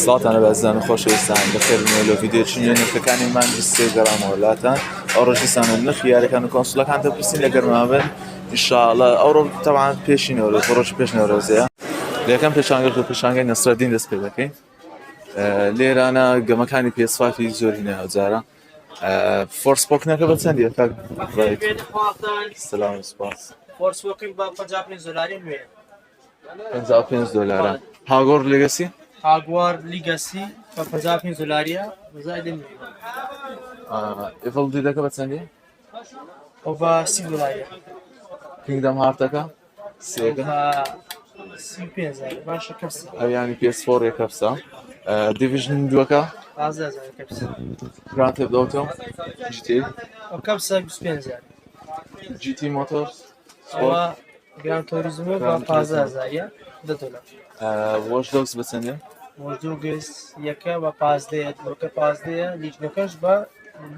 سڵاتانە بەزدان و خۆشەویستان بەخێربێنەوە لە ڤیدیۆچی نوێنەکەکانی مانگی 3 گەڕام وڵاتان ئەو ڕۆژیسانە نرخ یاریەکان و کۆنسوڵەکان دەپرسین لە گەرمابن ئینشاءڵڵا ئەوڕۆ تەبعاً پێشی نەورۆز ڕۆژی پێش نەورۆزەیە لە یەکەم پێشانگەر و پێشانگەی نەسرەدین دەست پێ دەکەین لێرانە گەمەکانی PS5 زۆری نەیە جارە فۆرسپۆکنەکە بە چەندیە کاک سلام سپاس فۆرسپۆکن بە $55 نوێ $55 هاگۆڕ لێگەسی هاگوار لیگەسی بە $55 بەزای نوێ ئێڤڵ دیدەکە بە چەندیە ئەو بە $30 کینگدەم هارتەکە سێگە $35 باشە کەپسە ئەویانی PS4 یەکەپسە دیڤیژن دووەکە $15 کەپسە گراند تێپ ئۆتۆ GT ئەو کەپسە $25 GT مۆتۆرز ئەوە گران تۆریزمە بە $15 $10 وۆچ دۆگز بە چەندیە وەردوگس یەکە بە 15 دووەکە 15 لیژنەکەش بە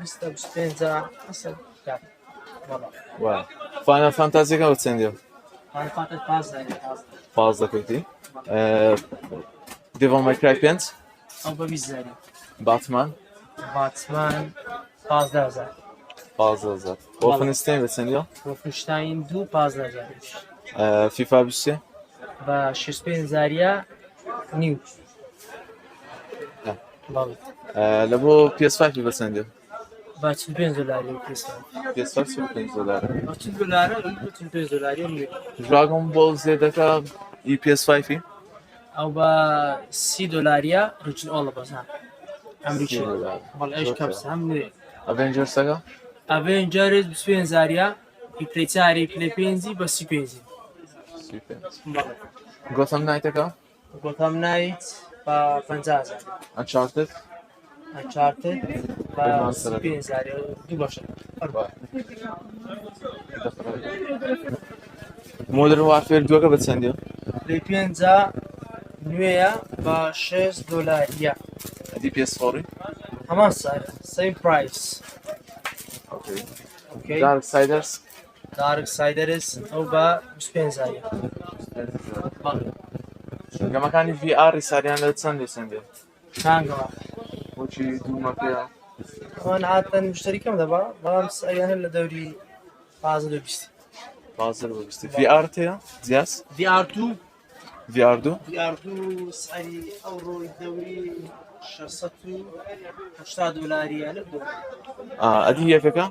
25 ئەسڵ کات وای فاینال فانتازیەکە بە چەندیە فانتازی 15 15 کەوتی دیڤڵ مای کرای 5 ئەو بە 20 باتمان باتمان 15 15 وۆلفنستاین بە چەندیە وۆلفنشتاین 2 15 فیفا 20 بە 65 نیو لە بۆ PS5 بە چەندیە بە $45 PS5 $35 $45 نیو دراگۆن بۆڵ زێدەکە ئی PS5 ئەو بە $30 ڕچن ئۆڵە بەزا ئەمریکی بەڵ ئەش کەپسە هەم نوێ ئەڤێنجەرسەکە ئەڤێنجەرز 25 ئیپلەی چاری پلەی پێنجی بە 35 گۆتەم نایتەکە گۆتەم نایت بە 50 ئەنچارتد ئەنچارتد بە 35 دوو بەشە مۆدرن وارفێر دووەکە بە چەندیە پلەی پێنجە نوێیە بە $6 ئەدی PS4 هەمان سایە سەیم پرایس دارک سایدەرس دارک سایدەرس ئەو بە 25 گەمەکانی VR ساریان لە چەندێ چانگەوە بۆچی دوومەکەیە ئەوان هاتن مشتریکەم دەبا بەڵام سەریانە لە دەوری 15 بازر بە بیستی VR تەیە جیاس VR2 VR2 VR2 سەری ئەو ڕۆی دەوری $680 ئەدی یەکەکە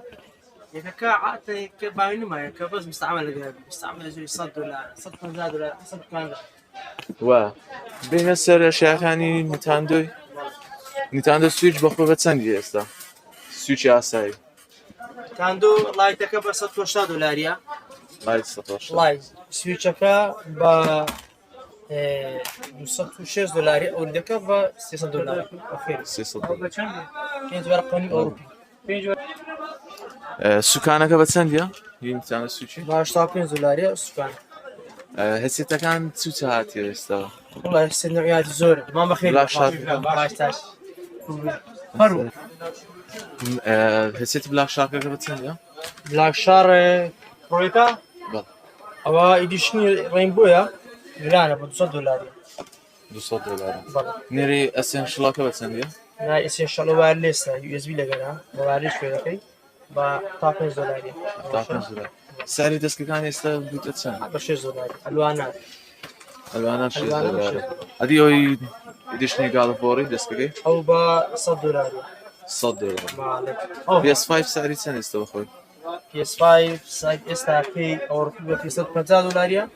یەکەکە عاتەیەکە باوی نمایە کە بەس مستعمل لەگەر مستعمل لەژێری $100 $150 وە بینە سەر ئەشیاکانی نیتاندۆ سویچ بەخۆ بە چەندی ئێستا سویچی ئاسایی تاندۆ لایتەکە بە $180 لای سویچەکە بە $206 ئەوردەکە بە $300 پێنج وەرقۆنی ئەوروپی سوکانەکە بە چەندیە نیتاندۆ سویچی بە $85 سوکان هەسێتەکان چوچە هاتیە ئێستاوە وڵای سنوعیاتی زۆر مان بەخێر باشتاش فەرو هەسێتی بلاک شارکەکە بە چەندیە بلاک شار پرۆیەکە ئەوە ئیدیشنی ڕێینبۆیە گرانە بە $200 نێری ئەسێنشڵەکە بە چەندیە نای ئەسێنشەڵ وایرلێسە USB لەگەرە بە وایرلێس پێ دەکەی بە $5 ساری دەستگەکان ئێستا بوتە چەند بە $6 ئەلوانە ئەلوانە ئەدی ئەوی ئیدیشنی گاڵفۆڕی دەستگەکەی ئەو بە $100 PS5 ساری چەند ئێستا بەخۆی PS5 سایت ئێستا پێی ئەوروپی بە $350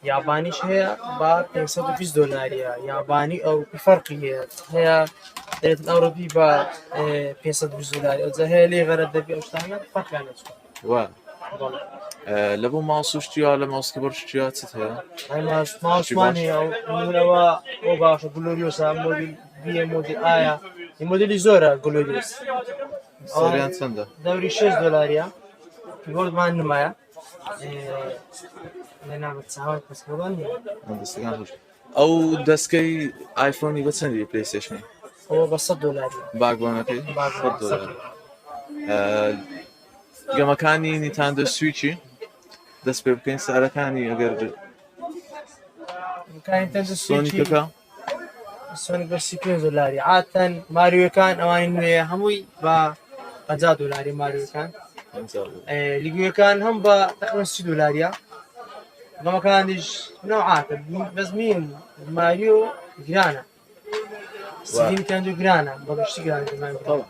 یابانیش هەیە بە $520 یابانی ئەوروپی فەرقی هەیە دەێتن ئەوروپی بە $520 ئەوجا هەیە لێ غەرە دەبی ئەو شتانە فەرقیانە وە لە بۆ ماوسوشتیا لە ماوسکی بەرشتیا چت هەیە ماوسمان هەیە نمونەوە ئەو باشە گلۆریۆسە مۆدیل بیە مۆدیل ئایا مۆدیلی زۆرە گلۆریۆس سەریان چەندە دەوری $6 گۆڵمان نمایە لەناوە چاوای پسکەڵان ئەو دەستکەی ئایفۆنی بە چەندی پلەیستێشنی ئەوە بە $100 باگوانەکەی گەمەکانی نیتاندۆ سویچی دەست پێ بکەین سارەکانی ئەگەر سۆنیکەکە سونيك بە 35 دلاری عادەتەن ماریۆکان ئەوانی نوێیە هەمووی بە 50 دلاری ماریۆکان لیگویەکان هەم بە تقریبا 30 دلاریە گەمەکانیش نەوعاتە بەس مین ماریۆ گرانە سیدیمکان گرانە بە گشتی گرانە طبعا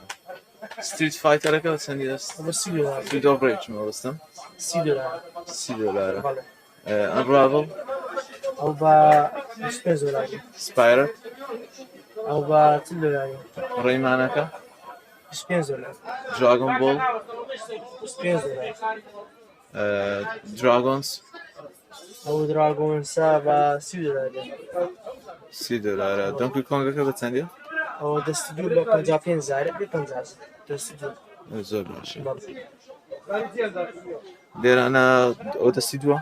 ستريت فايتر چەندی دەست بە 30 دلار ستريت اوف ريج وەستم 30 دلار 30 دلارە بەڵێ انراvel ئەو بە 25 دلاری سپایرر ئەو بە 40 دلاری ڕێمانەکە 25 دلار دراگون بۆڵ 25 دلار دراگۆنز ئەو دراگۆنسا بە 30 دلاری 30 دلارە دەنکی کۆنگەکە بە چەندە ئەو دەستی دوو بە 55 زارە بێ 50 دەستی دوو زۆر باشە بەڵێ لێرانە ئەو دەستی دووە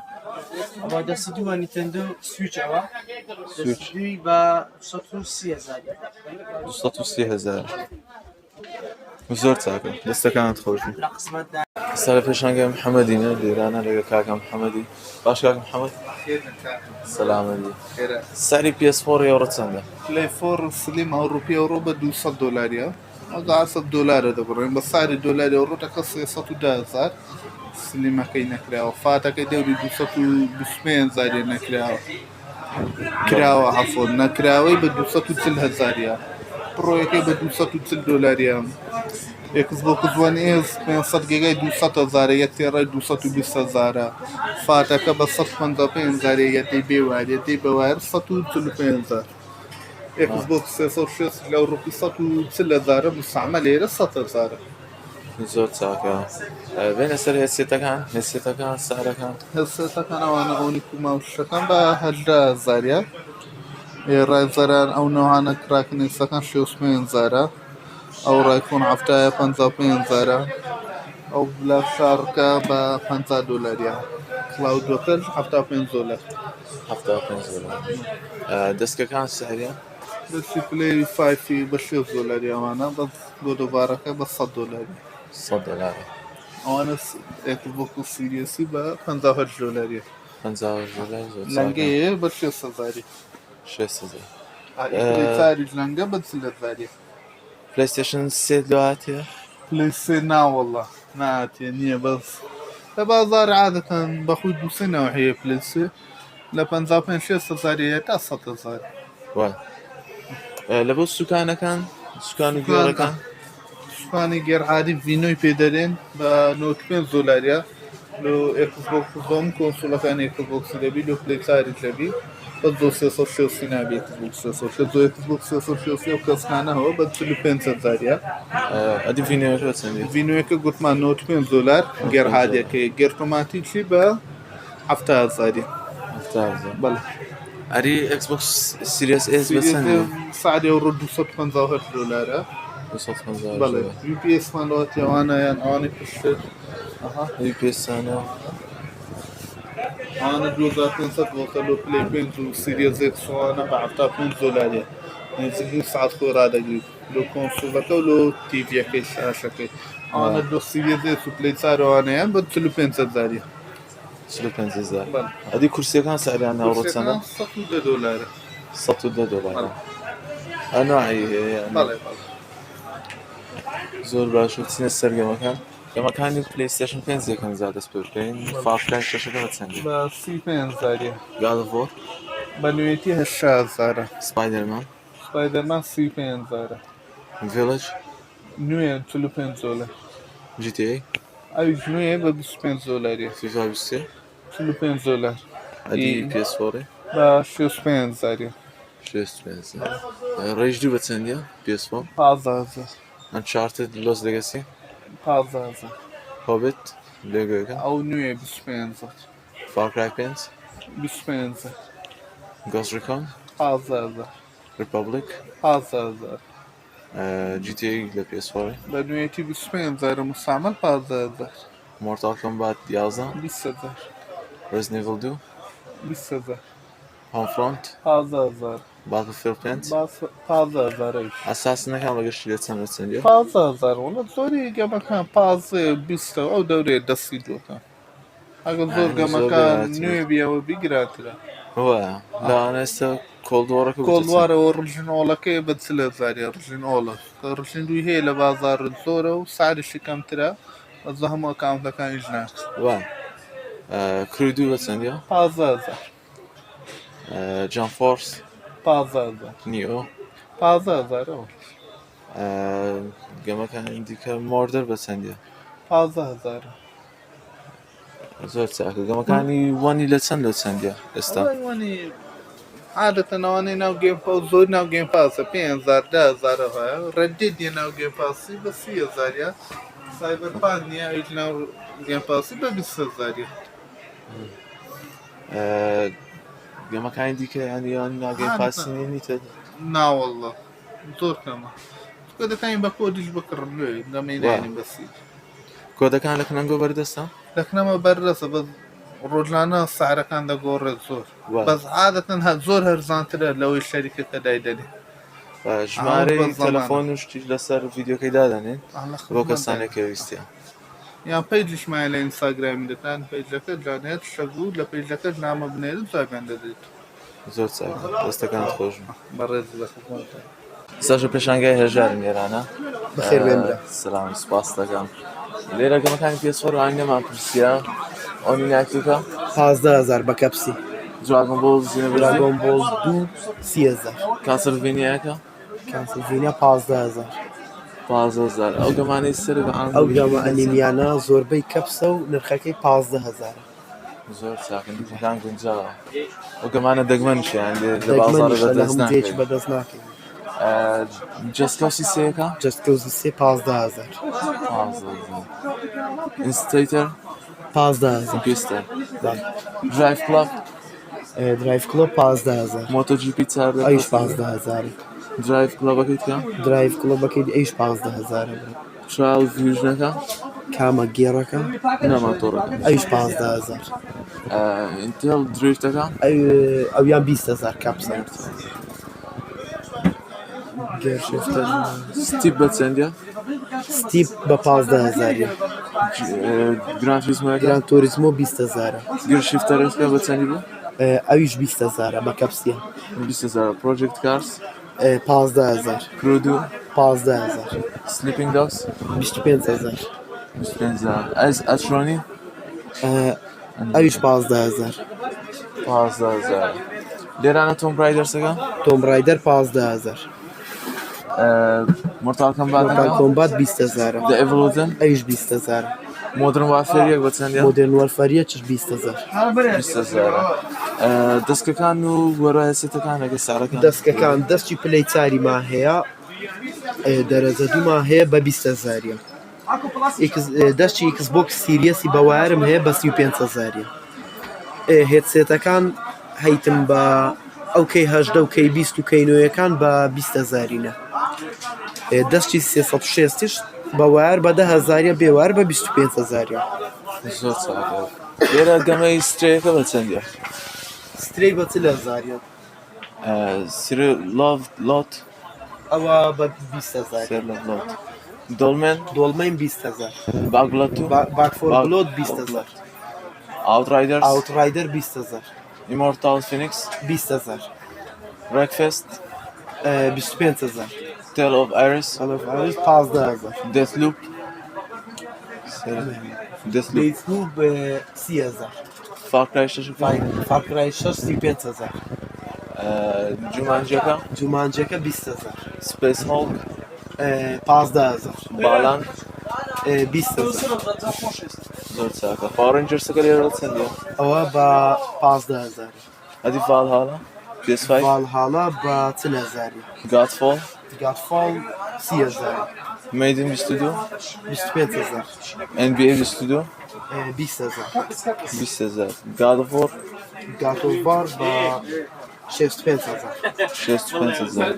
ئەوە دەستی دووە نیتەندۆ سویچ ئەوە سویچ. دەستی دووی بە 130 هزار 230,000 زۆر چاکە دەستەکانت خۆشی لە قسمەتدا ئێستا لە پێشانگای محەممەدینە لێرانە لەگە کاکە محەممەدی باش کاک محەممەد سەلامەدی ساری PS4 ئێوڕە چەندە پلی 4 سلیم ئەوروپی ئەوڕۆ بە 200 دلاریە ئەگە 100 دلارە دەبڕێن بە ساری دلاری ئەوڕۆ دەکە 310,000 سلیمەکەی نەکراوە فاتەکەی دەوری 225 زاری نەکراوە کراوە هەفۆن نەکراوەی بە 240,000 پڕۆیەکەی بە 240 دلاریە Xbox One S 500 گیگای 200,000 یەک تێڕای 220,000 فاتەکە بە 155,000 یەتی بێوارێتی بەوار 145,000 Xbox 360 لە ئەوروپی 140,000 مستعمە لێرە 100,000 زۆر چاکە بێنە سەر هێسێتەکان هێسێتەکان سارەکان هەسێتەکان ئەوانە ئەوەی کوماوشەکان بە 10,000 ڕایزەران ئەو نەوانە کراکنێسەکان 65,000 ئەو ڕایفۆن هەفتایە 55,000 ئەو بلا شارکە بە 50 دلاریە کلااودەکەش 75 دلار 75 دلار دەستکەکان سەریە دەستی پلی 5 بە 6 دلاری ئەوانە بە بۆ دووبارەکە بە 100 دلاری 100 دلارە ئەوانە Xbox سیریسی بە 58 دلاریە 50 دلار زۆر چاکە لەنگەیە بە 6,000 6,000 تاریش لەنگە بە 30,000 پلیستیشن 3 دواتە پلی سێ ناوەڵە ناتێ نییە بەس لە بازار عادەتەن بەخوی دووسێنەوە هەیە پلی سێ لە 55,000 تا 100,000 وای لە بۆ سوکانەکان سوکان و گۆڕەکان سوپانی گێرعادی ڤینۆی پێدەرێن بە 95 دلاریە لە Xbox One کۆنسۆلەکانی Xbox دەبی لە پلی تاریک لەبی بە 360 نابێت Xbox 360 و کەسکانەوە بە 45,000 ئەدی ڤینێوەکە چەندی ڤینۆیەکە گوتمان 95 دلار گێرعادیەکەی گێرتۆماتیکی بە 70,000 بەڵێ ئەری Xbox Series S بە چەندی سعدی ئەوڕۆ 257 دلارە 250 بەڵێ UPS مانەوەتی ئەوانەیان ئەوانی پشتر ئەی پێستانە ئەوانە 2500 بۆتە لۆ پلی 5 و سیریز ئەکسوانە بە 75 دلاریە نزیکی سعات خۆرادەگریت لۆ کۆنسۆلەکە و لۆ تیڤیەکەی شاشەکەی ئەوانە لۆ سیریز ئس و پلی چارەوانەیان بە 45,000 45,000 ئەدی کورسیەکان سەریان ئەوڕۆ چەندە 110 دلارە 110 دلار ئەنواعی هەیە بەڵێ زۆر باش و چینە سەرگەمەکان گەمەکانی پلیستیشن 5 یەکەم زیادەست پێ بکەین فافکای شەشەکە بە چەندی بە 35,000 گادڤۆر بە نوێتی 80,000 سپایدەرمان سپایدەرمان 35,000 ڤیلج نوێ 45 دلار GTA ئەویش نوێ بە 25 دلاریە FIFA 23 45 دلار ئەدی PS4 بە 65,000 65 ڕێژ دوو بە چەندیە PS4 15,000 Uncharted Lost Legacy 15,000 Hobbit لێگۆیەکە ئەو نوێ 25,000 Far Cry 5 25,000 Ghost Recon 15,000 Republic 15,000 GTA لە PS4 بە نوێتی 25,000 مستعمل 15,000 Mortal Kombat 11 20,000 Resident Evil 2 20,000 Homefront 15,000 Battlefield 5 15,000 ئەساسنەکان بەگەشت لێ چەند چەندیە 15,000 وڵە زۆری گەمەکان 15 ئەو دەورێ دەستی دۆکە ئەگە زۆر زۆر گەمەکان گەراترە. نوێ بیەوە بیگراترە هو لا أنا هسه كولد وورك كولوارە و ڕژنۆڵەکەی بە 30,000 ڕژنۆڵە ڕژندوی هەیە لە بازار زۆرە و سعرشی کەمترە بەزە هەموو ئەکاونتەکانیش ناک و كريدو بتسنديا 15,000 جان فورس 15,000 نيو 15,000 كما كان عندك موردر بتسنديا 15,000 زۆر چاکە گەمەکانی وانی لە چەند لە چەندە ئێستا وانی عادەتە ناوانەی ناو گێم پاس زۆر ناو گێم پاسە 5,000 10,000 هەیە ڕەدێدیە ناو گێم پاسی بە 30,000 سایبەرپان نییە ئەویش ناو گێم پاسی بە 20,000 گەمەکانی دیکە ینی ناگەی پاسینی نیتە ناوەڵڵە زۆر کەمە کۆدەکانی بە کۆدیش بکڕن لێ دەمەینانی بەسی کۆدەکان لە کنەنگۆ بەردەستە لەکنەمە بەردەسە بە ڕۆژانە سعرەکان دەگۆڕێت زۆر بەس عادەتەن زۆر هەرزانترە لەوەی شەریکەکە دایدەنێ ژمارەی تەلەفۆن و شتیش لەسەر ڤیدیۆکەی دادەنێن بۆ کەسانێک ویستیان یان پیجلیشمایە لە ئینستاگرامی دەتان پیجەکە جانێت شەگوو لە پیجەکەش نامە بنێرت جاگان دەدێت زۆر چاکە دەستەکانت خۆشم بەڕێز ساشە پێشانگای هێژار نێرانە بەخێر بێن برا. سلام سپاس دەکەم لێرە گەمەکانی پێسفۆر وان نەمان پرسیە ئەومی ناکیکە 15,000 بە کەپسی دراگۆن بۆڵ زیینە دراگۆن بۆڵ 2 30,000 کاسلڤینیایەکە کانسلڤینیا 15,000 15,000 ئەو گەمانەی سەر ئەو گەمە ئەنیمیانە زۆربەی کەپسە و نرخەکەی 15,000 زۆر چاکن دیکان گونجاوە ئەو گەمانە دەگمەنشیان لە بازاڕ بەدەست دێکی ناکەین بەدەست ناکەین جەستکەوسی سەیەکە جەستکەوزی سێ 15,000 ئینستیتر 15,000 پێستە درایڤ کڵاب درایڤ کلۆب 15,000 مۆتۆجیپی چاردە ئەویش 15,000 درایڤ کڵەبەکەیت کە درایڤ کلۆبەکەی ئەویش 15,000 تراول ڤیژنەکە کامە گێڕەکە نەماتۆڕەکە ئەویش 15,000 ئینتێل دریفتەکە ئەویان 20,000 کەپسە گێرشفتە ستیپ بە چەندە ستیپ بە 15,000 گران فیزمەکە گران تۆریزمۆ 20,000 گرشیفتەرەکە بە چەندی بوو ئەویش 20,000 بە کەپسیە 20,000 پرۆژێکت کارس 15,000 کرودو 15,000 سلیپینگ داگز 25,000 25,000 ئەچڕۆنی ئەویش 15,000 15,000 لێرانە تۆم برایدەرسەکە تۆم رایدەر 15,000 مۆرتال مۆرتال کۆمبات کۆمبات 20,000 دە ئێڤڵۆدن ئەویش 20,000 مۆدرن وافێریەک بە چەندە مۆدرن وەرفەریە چش 20,000 20,000 دەستکەکان و وەرایەسێتەکانەکە سارەکان دەستکەکان دەستی پلەی چاری ما هەیە دەرەجە دووما هەیە بە 20,000 دەستی ئیکسبۆکس سیریەسی بەوارم هەیە بە 35,000 هێدسێتەکان هەیتم بە ئەو کەی 18 و کەی 20 و کەی 9ەکان بە 20,000 دەستی 360ش بەوار بە 10,000 بێوار بە 25,000 زۆر چاکە لێرە گەمەی سترەیەکە بە چەندە سترەی بە 40,000 سرە لاڤ لۆت ئەوە بە 20,000 سێر لە لۆت دۆڵمێن دۆڵمەین 20,000 باگڵەت و باکفۆر بلۆت 20,000 ئاوتڕایدەرس ئاوتڕایدەر 20,000 ئیمۆرتال فینیکس 20,000 ڕێکفێست 25,000 تێل ئۆف ئایرس 15,000 دەثلوپ دەثلوپ دەیتلوب 30,000 فاکرای شەش فاکرای 6 35,000 جومانجیەکە جومانجەکە 20,000 سپیس هۆڵک 15,000 باڵان 20,000 زۆر چاکە پاوەڕێنجەرسەکە لێرە چەندە ئەوە بە 15,000 ئەدی ڤالهاڵە PS5 ڤالهاڵا بە 40,000 گاتفۆڵ گاتفۆڵ 30,000 میدن 22 25,000 NBA 22 20,000 20,000 God of War گاتۆڤار بە 65,000 65,000